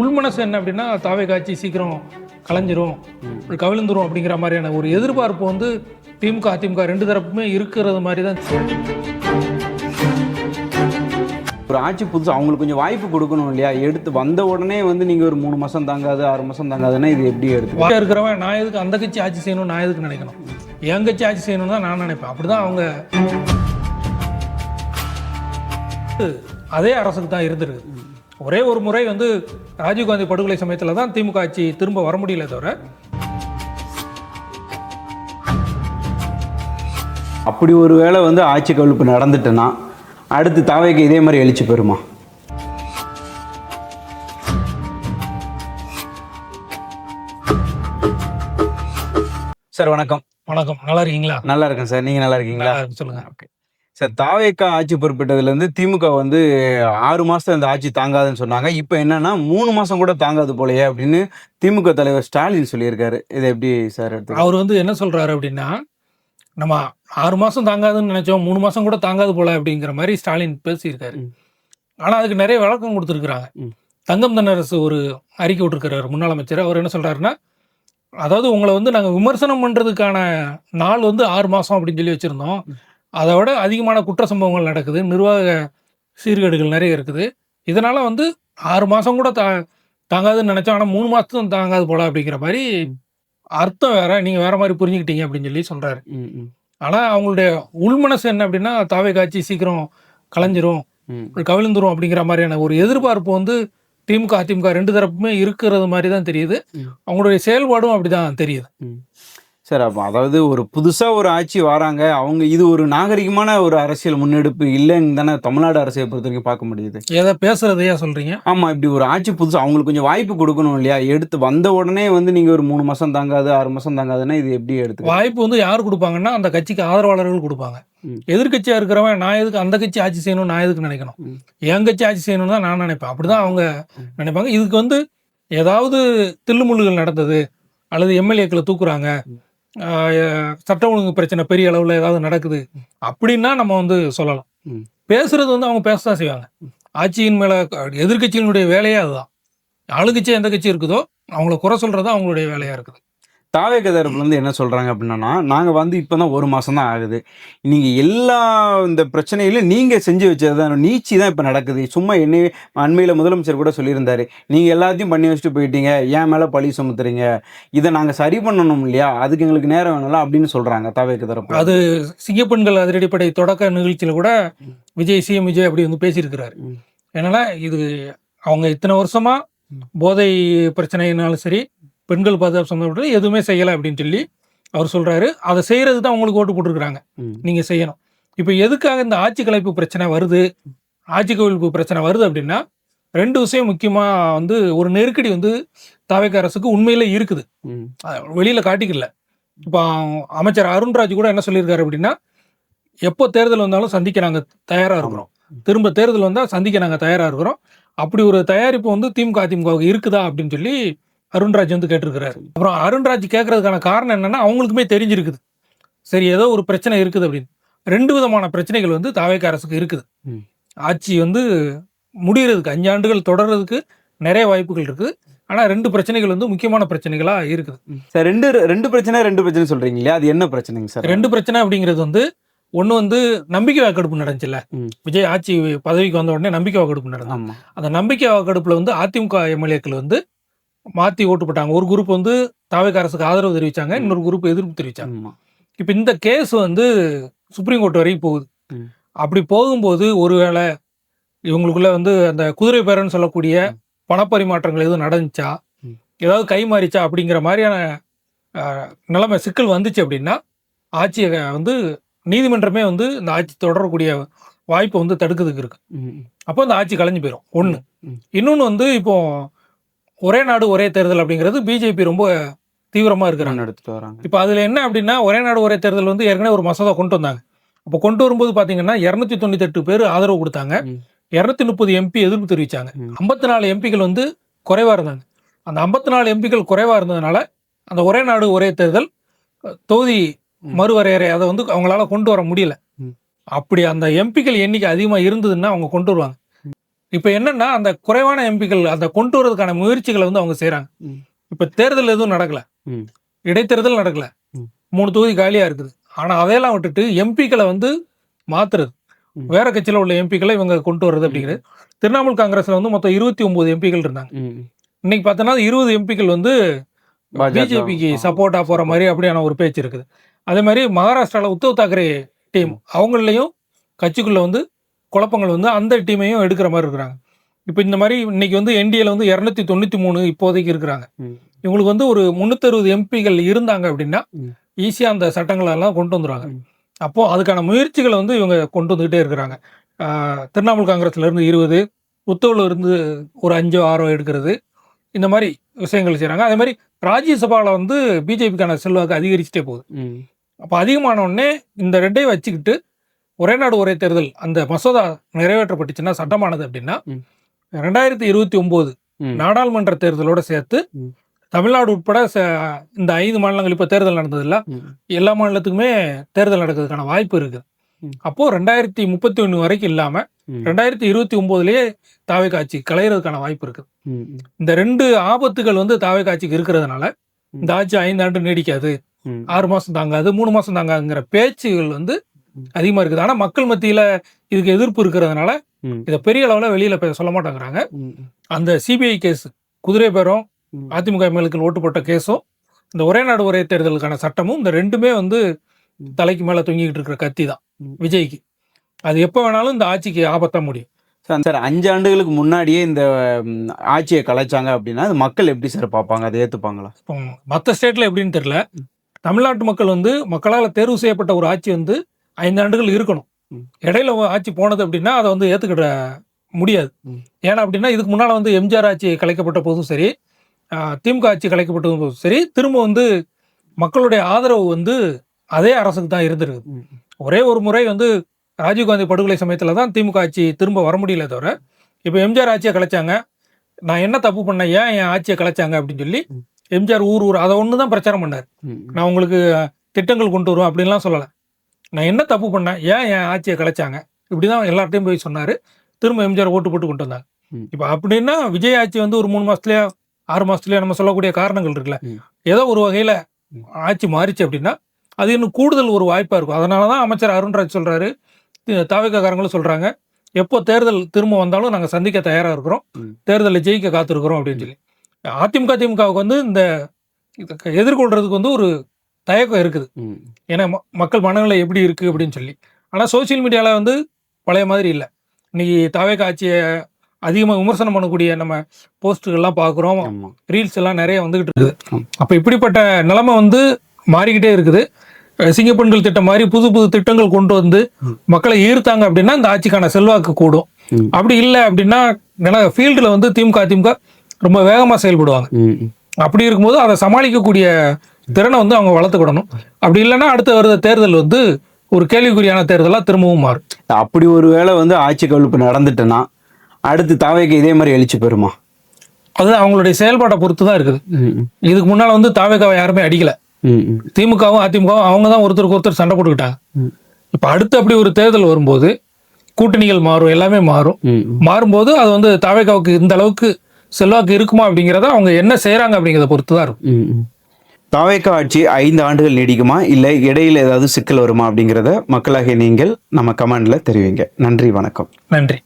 உள்மனசு என்ன அப்படின்னா தாவே காட்சி சீக்கிரம் கலைஞ்சிரும் கவிழ்ந்துரும் அப்படிங்கிற மாதிரியான ஒரு எதிர்பார்ப்பு வந்து திமுக அதிமுக ரெண்டு தரப்புமே இருக்கிறது மாதிரி தான். ஒரு ஆட்சி புதுசு அவங்களுக்கு கொஞ்சம் வாய்ப்பு கொடுக்கணும் இல்லையா? எடுத்து வந்த உடனே வந்து நீங்கள் ஒரு 3 மாதம் தாங்காது 6 மாதம் தாங்காதுன்னா இது எப்படி எடுத்து இருக்கிறவன் நான் எதுக்கு அந்த கட்சி ஆட்சி செய்யணும், நான் எதுக்கு நினைக்கணும், என் கட்சி ஆட்சி செய்யணும் தான் நான் நினைப்பேன். அப்படிதான் அவங்க அதே அரசுக்கு தான் இருந்திருக்கு. ஒரே ஒரு முறை வந்து ராஜீவ்காந்தி படுகொலை சமயத்தில் தான் திமுக ஆட்சி திரும்ப வர முடியல தவிர. அப்படி ஒரு வேளை வந்து ஆட்சி கவிழ்ப்பு நடந்துட்டுன்னா அடுத்து தாவேக்கு இதே மாதிரி எழுச்சி பெறுமா? சார் வணக்கம். வணக்கம், நல்லா இருக்கீங்களா? நல்லா இருக்கேன் சார், நீங்கள் நல்லா இருக்கீங்களா? சொல்லுங்க. ஓகே சார், தாவேக்கா ஆட்சி பொறுப்பேற்றதுலேருந்து திமுக வந்து 6 மாதம் இந்த ஆட்சி தாங்காதுன்னு சொன்னாங்க. இப்போ என்னன்னா 3 மாதம் கூட தாங்காது போலையே அப்படின்னு திமுக தலைவர் ஸ்டாலின் சொல்லியிருக்காரு. இதை எப்படி சார் எடுத்து? அவர் வந்து என்ன சொல்றாரு அப்படின்னா, நம்ம 6 மாதம் தாங்காதுன்னு நினைச்சோம், 3 மாதம் கூட தாங்காது போல அப்படிங்கிற மாதிரி ஸ்டாலின் பேசியிருக்காரு. ஆனால் அதுக்கு நிறைய விளக்கம் கொடுத்துருக்குறாங்க. தங்கம் தென்னரசு ஒரு அறிக்கை விட்டுருக்கிறார் முன்னாள் அமைச்சர். அவர் என்ன சொல்றாருன்னா, அதாவது உங்களை வந்து நாங்கள் விமர்சனம் பண்ணுறதுக்கான நாள் வந்து 6 மாதம் அப்படின்னு சொல்லி வச்சுருந்தோம். அதை விட அதிகமான குற்ற சம்பவங்கள் நடக்குது, நிர்வாக சீர்கேடுகள் நிறைய இருக்குது. இதனால் வந்து 6 மாதம் கூட தாங்காதுன்னு நினச்சோம், ஆனால் 3 மாதத்தும் தாங்காது போல அப்படிங்கிற மாதிரி அர்த்தம் வேற, நீங்கள் வேற மாதிரி புரிஞ்சுக்கிட்டீங்க அப்படின்னு சொல்லி சொல்கிறாரு. ஆனால் அவங்களுடைய உள்மனசு என்ன அப்படின்னா தாவே காட்சி சீக்கிரம் கலைஞ்சிரும் கவிழ்ந்துரும் அப்படிங்கிற மாதிரியான ஒரு எதிர்பார்ப்பு வந்து திமுக அதிமுக ரெண்டு தரப்புமே இருக்கிறது மாதிரி தான் தெரியுது. அவங்களுடைய செயல்பாடும் அப்படிதான் தெரியுது சார். அப்போ அதாவது ஒரு புதுசாக ஒரு ஆட்சி வராங்க, அவங்க இது ஒரு நாகரிகமான ஒரு அரசியல் முன்னெடுப்பு இல்லைன்னு தானே தமிழ்நாடு அரசியலை பொறுத்த வரைக்கும் பார்க்க முடியுது. எதை பேசுறதையா சொல்றீங்க? ஆமாம், இப்படி ஒரு ஆட்சி புதுசாக அவங்களுக்கு கொஞ்சம் வாய்ப்பு கொடுக்கணும் இல்லையா? எடுத்து வந்த உடனே வந்து நீங்கள் ஒரு 3 மாதம் தாங்காது 6 மாதம் தாங்காதுன்னா இது எப்படி எடுத்து? வாய்ப்பு வந்து யார் கொடுப்பாங்கன்னா அந்த கட்சிக்கு ஆதரவாளர்கள் கொடுப்பாங்க. எதிர்கட்சியாக இருக்கிறவன் நான் எதுக்கு அந்த கட்சி ஆட்சி செய்யணும், நான் எதுக்கு நினைக்கணும், என் கட்சி ஆட்சி செய்யணும் தான் நான் நினைப்பேன். அப்படிதான் அவங்க நினைப்பாங்க. இதுக்கு வந்து ஏதாவது தில்லுமுள்ளுகள் நடந்தது அல்லது எம்எல்ஏக்களை தூக்குறாங்க, சட்ட ஒழுங்கு பிரச்சனை பெரிய அளவில் ஏதாவது நடக்குது அப்படின்னா நம்ம வந்து சொல்லலாம். பேசுறது வந்து அவங்க பேசதான் செய்வாங்க. ஆட்சியின் மேலே எதிர்கட்சியினுடைய வேலையே அதுதான். ஆளுங்கட்சி எந்த கட்சி இருக்குதோ அவங்கள குறை சொல்றது அவங்களுடைய வேலையாக இருக்குது. தாவேக தரப்புலேருந்து என்ன சொல்கிறாங்க அப்படின்னா, நாங்கள் வந்து இப்போ தான் 1 மாதம் தான் ஆகுது, நீங்கள் எல்லா இந்த பிரச்சனையிலும் நீங்கள் செஞ்சு வச்சது தான் நீச்சி தான் இப்போ நடக்குது. சும்மா என்னையே அண்மையில் முதலமைச்சர் கூட சொல்லியிருந்தார், நீங்கள் எல்லாத்தையும் பண்ணி வச்சுட்டு போயிட்டீங்க, ஏன் மேலே பழி சுமத்துறீங்க, இதை நாங்கள் சரி பண்ணணும் இல்லையா, அதுக்கு எங்களுக்கு நேரம் வேணும்ல அப்படின்னு சொல்கிறாங்க தாவேக தரப்பு. அது சிங்கப்பெண்கள் அதிரடிப்படை தொடக்க நிகழ்ச்சியில் கூட விஜய் சிஎம் விஜய் அப்படி வந்து பேசியிருக்கிறாரு. என்னன்னா இது அவங்க இத்தனை வருஷமா போதை பிரச்சனைனாலும் சரி பெண்கள் பாதுகாப்பு சம்பந்தப்பட்ட எதுவுமே செய்யலை அப்படின்னு சொல்லி அவர் சொல்றாரு. அதை செய்யறது தான் அவங்களுக்கு ஓட்டு போட்டுருக்குறாங்க, நீங்க செய்யணும். இப்போ எதுக்காக இந்த ஆட்சி கலைப்பு பிரச்சனை வருது, ஆட்சி கவிழ்ப்பு பிரச்சனை வருது அப்படின்னா 2 விஷயம் முக்கியமா வந்து ஒரு நெருக்கடி வந்து தாவேக அரசுக்கு உண்மையில இருக்குது, வெளியில காட்டிக்கல. இப்போ அமைச்சர் அருண்ராஜ் கூட என்ன சொல்லியிருக்காரு அப்படின்னா, எப்போ தேர்தல் வந்தாலும் சந்திக்க நாங்கள் தயாரா இருக்கிறோம், திரும்ப தேர்தல் வந்தால் சந்திக்க நாங்கள் தயாரா இருக்கிறோம். அப்படி ஒரு தயாரிப்பு வந்து திமுக அதிமுகவுக்கு இருக்குதா அப்படின்னு சொல்லி அருண்ராஜ் வந்து கேட்டிருக்கிறாரு. அப்புறம் அருண்ராஜ் கேட்கறதுக்கான காரணம் என்னன்னா, அவங்களுக்குமே தெரிஞ்சிருக்குது சரி ஏதோ ஒரு பிரச்சனை இருக்குது அப்படின்னு. 2 விதமான பிரச்சனைகள் வந்து தாவேக அரசுக்கு இருக்குது. ஆட்சி வந்து முடிகிறதுக்கு 5 ஆண்டுகள் தொடர்றதுக்கு நிறைய வாய்ப்புகள் இருக்குது. ஆனால் 2 பிரச்சனைகள் வந்து முக்கியமான பிரச்சனைகளா இருக்குது. சார் ரெண்டு பிரச்சனை சொல்றீங்க இல்லையா, அது என்ன பிரச்சனைங்க சார்? 2 பிரச்சனை அப்படிங்கிறது வந்து ஒன்று வந்து நம்பிக்கை வாக்கெடுப்பு நடந்துச்சுல்ல, விஜய் ஆட்சி பதவிக்கு வந்த உடனே நம்பிக்கை வாக்கெடுப்பு நடந்தது. அந்த நம்பிக்கை வாக்கெடுப்புல வந்து அதிமுக எம்எல்ஏக்கள் வந்து மாற்றி ஓட்டு போட்டாங்க. ஒரு குரூப் வந்து தாவேக அரசுக்கு ஆதரவு தெரிவிச்சாங்க, இன்னொரு குரூப் எதிர்ப்பு தெரிவிச்சாங்க. இப்போ இந்த கேஸ் வந்து சுப்ரீம் கோர்ட் வரைக்கும் போகுது. அப்படி போகும்போது ஒருவேளை இவங்களுக்குள்ள வந்து அந்த குதிரை பேரன்னு சொல்லக்கூடிய பணப்பரிமாற்றங்கள் எதுவும் நடந்துச்சா, ஏதாவது கை மாறிச்சா அப்படிங்கிற மாதிரியான நிலைமை சிக்கல் வந்துச்சு அப்படின்னா ஆட்சியை வந்து நீதிமன்றமே வந்து இந்த ஆட்சி தொடரக்கூடிய வாய்ப்பை வந்து தடுக்கிறதுக்கு இருக்கு. அப்போ அந்த ஆட்சி கலைஞ்சு போயிடும் ஒன்று. இன்னொன்று வந்து இப்போ ஒரே நாடு ஒரே தேர்தல் அப்படிங்கிறது பிஜேபி ரொம்ப தீவிரமாக இருக்கிறாங்க, எடுத்துட்டு வராங்க. இப்போ அதில் என்ன அப்படின்னா, ஒரே நாடு ஒரே தேர்தல் வந்து ஏற்கனவே ஒரு மசோதா கொண்டு வந்தாங்க. அப்போ கொண்டு வரும்போது பார்த்தீங்கன்னா 298 பேர் ஆதரவு கொடுத்தாங்க, 230 எம்பி எதிர்ப்பு தெரிவித்தாங்க, 54 எம்பிக்கள் வந்து குறைவாக இருந்தாங்க. அந்த 54 எம்பிக்கள் குறைவாக இருந்ததுனால அந்த ஒரே நாடு ஒரே தேர்தல் தொகுதி மறுவரையறை அதை வந்து அவங்களால கொண்டு வர முடியல. அப்படி அந்த எம்பிக்கள் எண்ணிக்கை அதிகமாக இருந்ததுன்னா அவங்க கொண்டு வருவாங்க. இப்போ என்னன்னா அந்த குறைவான எம்பிக்கள் அதை கொண்டு வரதுக்கான முயற்சிகளை வந்து அவங்க செய்கிறாங்க. இப்போ தேர்தல் எதுவும் நடக்கல, இடைத்தேர்தல் நடக்கல, 3 தொகுதி காலியாக இருக்குது. ஆனால் அதையெல்லாம் விட்டுட்டு எம்பிக்களை வந்து மாத்துறது, வேற கட்சியில் உள்ள எம்பிக்களை இவங்க கொண்டு வர்றது அப்படிங்கிறது. திரிணாமுல் காங்கிரஸ்ல வந்து மொத்தம் 29 எம்பிக்கள் இருந்தாங்க. இன்னைக்கு பார்த்தோன்னா 20 எம்பிக்கள் வந்து பிஜேபிக்கு சப்போர்ட்டா போற மாதிரி அப்படியான ஒரு பேச்சு இருக்குது. அதே மாதிரி மகாராஷ்டிராவில் உத்தவ் தாக்கரே டீம் அவங்களையும் கட்சிக்குள்ள வந்து குழப்பங்கள் வந்து அந்த டீமையும் எடுக்கிற மாதிரி இருக்கிறாங்க. இப்போ இந்த மாதிரி இன்னைக்கு வந்து என்டிஏல வந்து 293 இப்போதைக்கு இருக்கிறாங்க. இவங்களுக்கு வந்து ஒரு 360 எம்பிகள் இருந்தாங்க அப்படின்னா ஈஸியா அந்த சட்டங்களை எல்லாம் கொண்டு வந்துடுவாங்க. அப்போ அதுக்கான முயற்சிகளை வந்து இவங்க கொண்டு வந்துகிட்டே இருக்கிறாங்க. திரிணாமுல் காங்கிரஸ்ல இருந்து 20, உத்தவ்ல இருந்து ஒரு 5 6 எடுக்கிறது, இந்த மாதிரி விஷயங்கள் செய்கிறாங்க. அதே மாதிரி ராஜ்யசபாவில் வந்து பிஜேபிக்கான செல்வாக்கு அதிகரிச்சுட்டே போகுது. அப்போ அதிகமான உடனே இந்த ரெண்டையும் வச்சுக்கிட்டு ஒரே நாடு ஒரே தேர்தல் அந்த மசோதா நிறைவேற்றப்பட்டுச்சுன்னா, சட்டமானது அப்படின்னா 2029 நாடாளுமன்ற தேர்தலோட சேர்த்து தமிழ்நாடு உட்பட இந்த 5 மாநிலங்கள் இப்போ தேர்தல் நடந்ததில்ல, எல்லா மாநிலத்துக்குமே தேர்தல் நடக்கிறதுக்கான வாய்ப்பு இருக்கு. அப்போ 2031 வரைக்கும் இல்லாம 2029லயே தாவேகா ஆட்சி கலையிறதுக்கான வாய்ப்பு இருக்கு. இந்த 2 ஆபத்துகள் வந்து தாவேகா ஆட்சிக்கு இருக்கிறதுனால இந்த ஆட்சி 5 ஆண்டு நீடிக்காது, 6 மாசம் தாங்காது, 3 மாசம் தாங்காதுங்கிற பேச்சுகள் வந்து அதிகமா இருக்குது. ஆனா மக்கள் மத்தியில இதுக்கு எதிர்ப்பு இருக்கிறதுனால இதை பெரிய அளவுல வெளியில சொல்ல மாட்டேங்கிறாங்க. அந்த சிபிஐ கேஸ், குதிரை பேரம், அதிமுக எம்எல்ஏக்கள் ஓட்டு போட்ட கேஸும், இந்த ஒரே நாடு ஒரே தேர்தலுக்கான சட்டமும், இந்த ரெண்டுமே வந்து தலைக்கு மேல தொங்கிக்கிட்டு இருக்கிற கத்தி தான் விஜய்க்கு. அது எப்போ வேணாலும் இந்த ஆட்சிக்கு ஆபத்தா முடியும். சார் 5 ஆண்டுகளுக்கு முன்னாடியே இந்த ஆட்சியை கலைச்சாங்க அப்படின்னா அது மக்கள் எப்படி சார் பார்ப்பாங்க, அதை ஏற்றுப்பாங்களா? மற்ற ஸ்டேட்ல எப்படின்னு தெரியல. தமிழ்நாட்டு மக்கள் வந்து மக்களால் தேர்வு செய்யப்பட்ட ஒரு ஆட்சி வந்து 5 ஆண்டுகள் இருக்கணும். இடையில ஆட்சி போனது அப்படின்னா அதை வந்து ஏற்றுக்கிட முடியாது. ஏன்னா அப்படின்னா இதுக்கு முன்னால் வந்து எம்ஜிஆர் ஆட்சி கலைக்கப்பட்ட போதும் சரி, திமுக ஆட்சி கலைக்கப்பட்ட போதும் சரி, திரும்ப வந்து மக்களுடைய ஆதரவு வந்து அதே அரசுக்கு தான் இருந்திருக்கு. ஒரே ஒரு முறை வந்து ராஜீவ்காந்தி படுகொலை சமயத்தில் தான் திமுக ஆட்சி திரும்ப வர முடியல தவிர, இப்போ எம்ஜிஆர் ஆட்சியை கலைச்சாங்க, நான் என்ன தப்பு பண்ணேன், ஏன் என் ஆட்சியை கலைச்சாங்க அப்படின்னு சொல்லி எம்ஜிஆர் ஊர் அதை ஒன்று தான் பிரச்சாரம் பண்ணார். நான் உங்களுக்கு திட்டங்கள் கொண்டு வருவேன் அப்படின்லாம் சொல்லலை. நான் என்ன தப்பு பண்ணேன், ஏன் என் ஆட்சியை கலைச்சாங்க, இப்படி தான் எல்லார்ட்டையும் போய் சொன்னார். திரும்ப எம்ஜிஆர் ஓட்டு போட்டு கொண்டு வந்தாங்க. இப்போ அப்படின்னா விஜய் ஆட்சி வந்து ஒரு 3 மாசத்துலயோ 6 மாசத்துலயோ நம்ம சொல்லக்கூடிய காரணங்கள் இருக்குல்ல, ஏதோ ஒரு வகையில் ஆட்சி மாறிச்சு அப்படின்னா அது இன்னும் கூடுதல் ஒரு வாய்ப்பாக இருக்கும். அதனால தான் அமைச்சர் அருண்ராஜ் சொல்கிறாரு, தாவேகாரங்களும் சொல்கிறாங்க, எப்போ தேர்தல் திரும்ப வந்தாலும் நாங்கள் சந்திக்க தயாராக இருக்கிறோம், தேர்தலில் ஜெயிக்க காத்திருக்கிறோம் அப்படின்னு சொல்லி. அதிமுக திமுகவுக்கு வந்து இந்த எதிர்கொள்றதுக்கு வந்து ஒரு தயக்கம் இருக்குது. ஏன்னா மக்கள் மனநிலை எப்படி இருக்குது அப்படின்னு சொல்லி. ஆனால் சோசியல் மீடியாவில் வந்து பழைய மாதிரி இல்லை. இன்னைக்கு தாவேகா ஆட்சியை அதிகமாக விமர்சனம் பண்ணக்கூடிய நம்ம போஸ்ட்டுகள்லாம் பார்க்குறோம், ரீல்ஸ் எல்லாம் நிறைய வந்துகிட்டு இருக்குது. அப்போ இப்படிப்பட்ட நிலைமை வந்து மாறிக்கிட்டே இருக்குது. சிங்கப்பெண்கள் திட்டம் மாதிரி புது புது திட்டங்கள் கொண்டு வந்து மக்களை ஈர்த்தாங்க அப்படின்னா இந்த ஆட்சிக்கான செல்வாக்கு கூடும். அப்படி இல்லை அப்படின்னா ஃபீல்டில் வந்து திமுக ரொம்ப வேகமாக செயல்படுவாங்க. அப்படி இருக்கும்போது அதை சமாளிக்கக்கூடிய திறனை வந்து அவங்க வளர்த்துக்கிடணும். அப்படி இல்லைன்னா அடுத்த வருட தேர்தல் வந்து ஒரு கேள்விக்குறியான தேர்தலாக திரும்பவும் மாறும். அப்படி ஒரு வேளை வந்து ஆட்சி கவிழ்ப்பு நடந்துட்டுன்னா அடுத்து தாவேகா இதே மாதிரி எழுச்சி பெறுமா? அது அவங்களுடைய செயல்பாட்டை பொறுத்து தான் இருக்குது. இதுக்கு முன்னால் வந்து தாவேகாவை யாருமே அடிக்கல. திமுகவும் அதிமுகவும் அவங்க தான் ஒருத்தருக்கு ஒருத்தர் சண்டை போட்டுக்கிட்டாங்க. இப்போ அடுத்து அப்படி ஒரு தேர்தல் வரும்போது கூட்டணிகள் மாறும், எல்லாமே மாறும். மாறும்போது அது வந்து தாவேகாவுக்கு இந்த அளவுக்கு செல்வாக்கு இருக்குமா அப்படிங்கிறத அவங்க என்ன செய்யறாங்க அப்படிங்கிறத பொறுத்து தான் இருக்கும். தாவேகா ஆட்சி 5 ஆண்டுகள் நீடிக்குமா, இல்லை இடையில ஏதாவது சிக்கல் வருமா அப்படிங்கிறத மக்களாகிய நீங்கள் நம்ம கமெண்ட்ல தெரிவிங்க. நன்றி, வணக்கம். நன்றி.